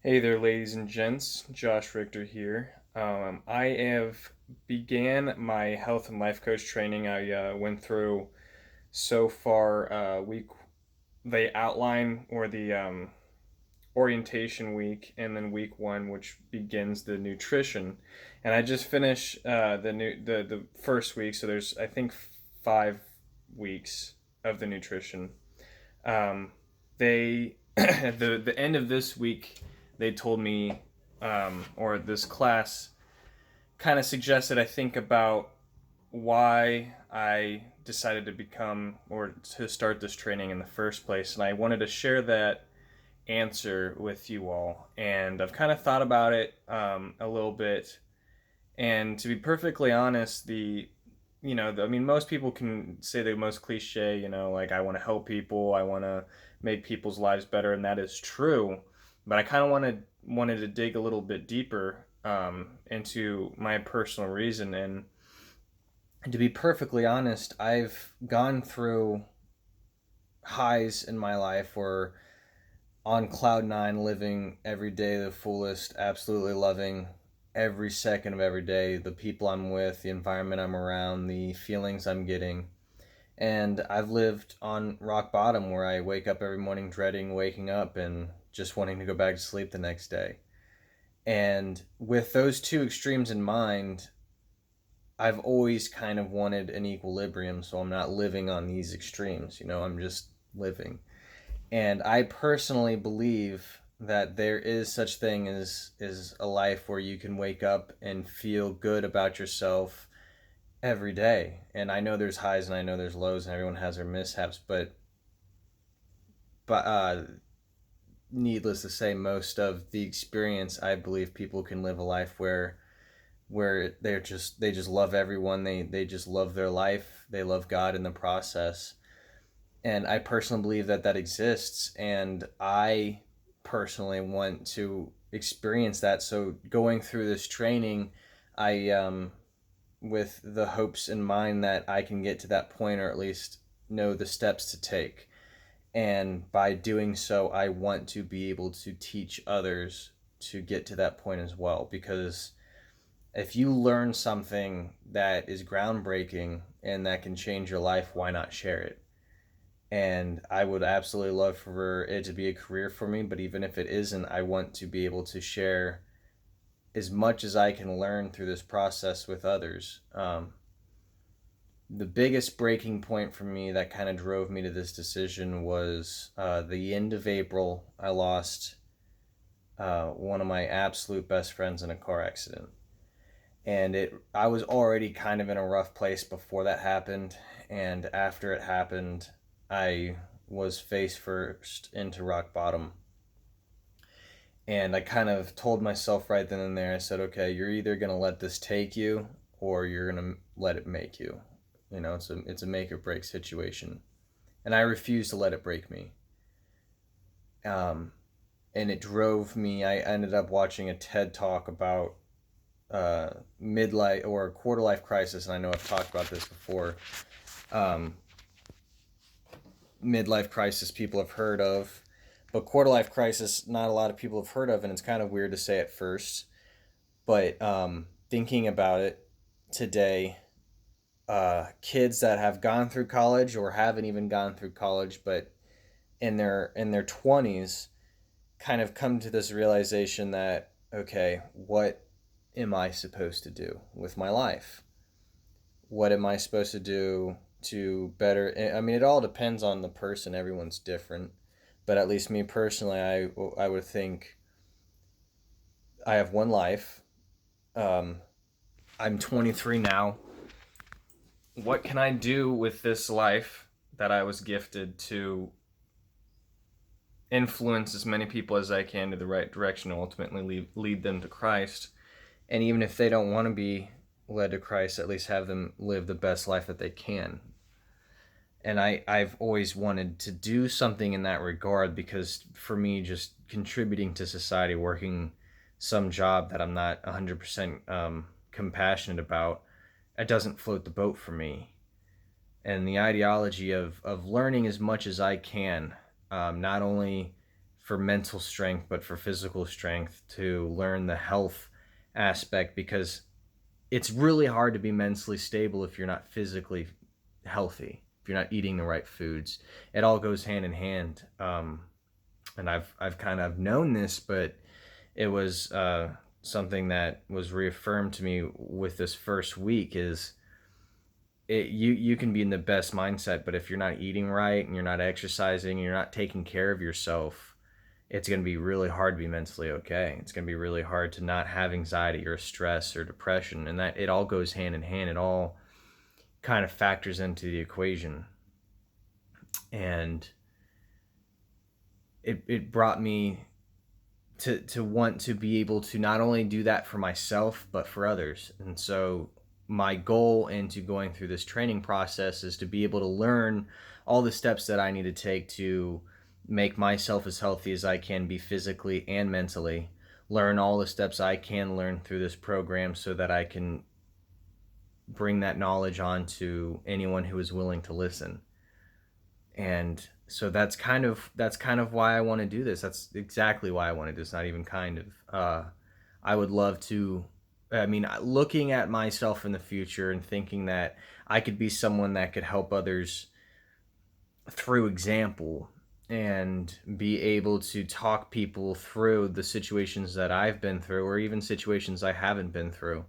Hey there, ladies and gents. Josh Richter here. I have began my health and life coach training. I went through so far week the outline or the orientation week, and then week one, which begins the nutrition. And I just finished the first week, so there's I think 5 weeks of the nutrition. They the end of this week they told me or this class kind of suggested I think about why I decided to become or to start this training in the first place, and I wanted to share that answer with you all. And I've kind of thought about it a little bit, and to be perfectly honest, I mean, most people can say the most cliche, like I want to help people, I want to make people's lives better, and that is true. But I kind of wanted to dig a little bit deeper into my personal reason. And to be perfectly honest, I've gone through highs in my life where on cloud nine, living every day the fullest, absolutely loving every second of every day, the people I'm with, the environment I'm around, the feelings I'm getting. And I've lived on rock bottom where I wake up every morning dreading waking up and just wanting to go back to sleep the next day. And with those two extremes in mind, I've always kind of wanted an equilibrium so I'm not living on these extremes. I'm just living. And I personally believe that there is such thing as a life where you can wake up and feel good about yourself every day. And I know there's highs and I know there's lows and everyone has their mishaps, but needless to say, most of the experience, I believe people can live a life where they just love everyone. They just love their life. They love God in the process. And I personally believe that that exists, and I personally want to experience that. So going through this training, I with the hopes in mind that I can get to that point, or at least know the steps to take. And by doing so, I want to be able to teach others to get to that point as well. Because if you learn something that is groundbreaking and that can change your life, why not share it? And I would absolutely love for it to be a career for me, but even if it isn't, I want to be able to share as much as I can learn through this process with others. The biggest breaking point for me that kind of drove me to this decision was the end of April. I lost one of my absolute best friends in a car accident. And I was already kind of in a rough place before that happened, and after it happened, I was face first into rock bottom. And I kind of told myself right then and there, I said, okay, you're either going to let this take you or you're going to let it make you. It's a make or break situation. And I refused to let it break me. Um, and it drove me. I ended up watching a TED talk about midlife or quarter life crisis. And I know I've talked about this before. Um, Midlife crisis people have heard of, but quarter life crisis not a lot of people have heard of, and it's kind of weird to say at first. But thinking about it today, kids that have gone through college or haven't even gone through college, but in their 20s, kind of come to this realization that okay, what am I supposed to do with my life? What am I supposed to do to better? I mean, it all depends on the person. Everyone's different, but at least me personally, I would think I have one life. Um, I'm 23 now. What can I do with this life that I was gifted to influence as many people as I can to the right direction and ultimately lead them to Christ? And even if they don't want to be led to Christ, at least have them live the best life that they can. And I've always wanted to do something in that regard, because for me, just contributing to society, working some job that I'm not 100% compassionate about, it doesn't float the boat for me. And the ideology of learning as much as I can, not only for mental strength, but for physical strength, to learn the health aspect, because it's really hard to be mentally stable if you're not physically healthy, if you're not eating the right foods. It all goes hand in hand. And I've kind of known this, but it was something that was reaffirmed to me with this first week is you can be in the best mindset, but if you're not eating right and you're not exercising and you're not taking care of yourself, it's going to be really hard to be mentally okay. It's going to be really hard to not have anxiety or stress or depression, and that it all goes hand in hand. It all kind of factors into the equation. And it brought me to want to be able to not only do that for myself but for others. And so my goal into going through this training process is to be able to learn all the steps that I need to take to make myself as healthy as I can be physically and mentally, learn all the steps I can learn through this program so that I can bring that knowledge on to anyone who is willing to listen. And so that's kind of why I want to do this. That's exactly why I want to do this. Not even kind of. I would love to. I mean, looking at myself in the future and thinking that I could be someone that could help others through example and be able to talk people through the situations that I've been through, or even situations I haven't been through,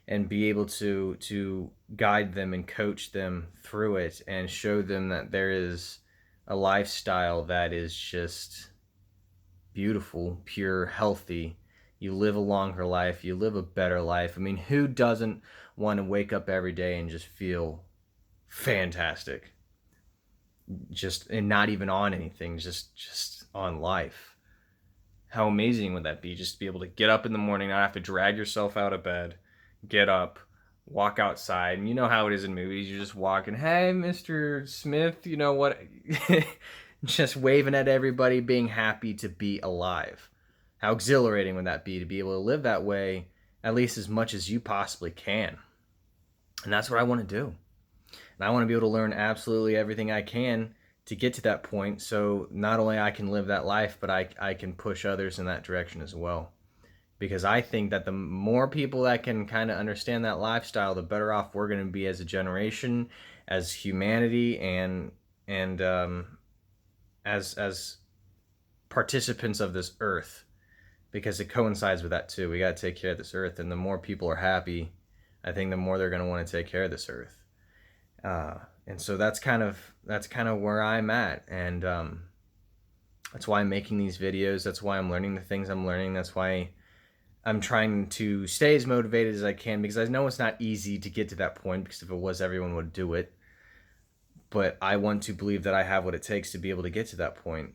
and be able to guide them and coach them through it and show them that there is a lifestyle that is just beautiful, pure, healthy. You live a longer life, you live a better life. I mean, who doesn't want to wake up every day and just feel fantastic? Just, and not even on anything, just on life. How amazing would that be, just to be able to get up in the morning, not have to drag yourself out of bed, get up, walk outside, and you know how it is in movies. You're just walking, hey, Mr. Smith, you know what? Just waving at everybody, being happy to be alive. How exhilarating would that be to be able to live that way, at least as much as you possibly can? And that's what I want to do. And I want to be able to learn absolutely everything I can to get to that point, so not only I can live that life, but I can push others in that direction as well. Because I think that the more people that can kind of understand that lifestyle, the better off we're going to be as a generation, as humanity, and as participants of this earth. Because it coincides with that too. We got to take care of this earth, and the more people are happy, I think the more they're going to want to take care of this earth. And so that's kind of where I'm at, and that's why I'm making these videos. That's why I'm learning the things I'm learning. That's why I'm trying to stay as motivated as I can, because I know it's not easy to get to that point, because if it was, everyone would do it. But I want to believe that I have what it takes to be able to get to that point.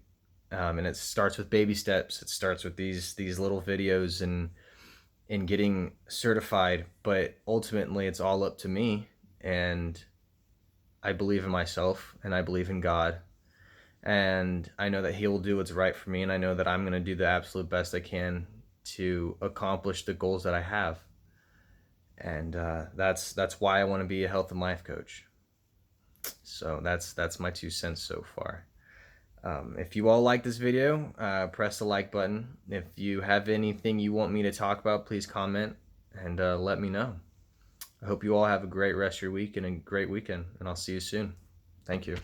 And it starts with baby steps. It starts with these little videos and getting certified. But ultimately, it's all up to me. And I believe in myself, and I believe in God. And I know that He will do what's right for me. And I know that I'm going to do the absolute best I can to accomplish the goals that I have. And that's why I want to be a health and life coach. So that's my 2 cents so far. If you all like this video, press the like button. If you have anything you want me to talk about, please comment and let me know. I hope you all have a great rest of your week and a great weekend, and I'll see you soon. Thank you.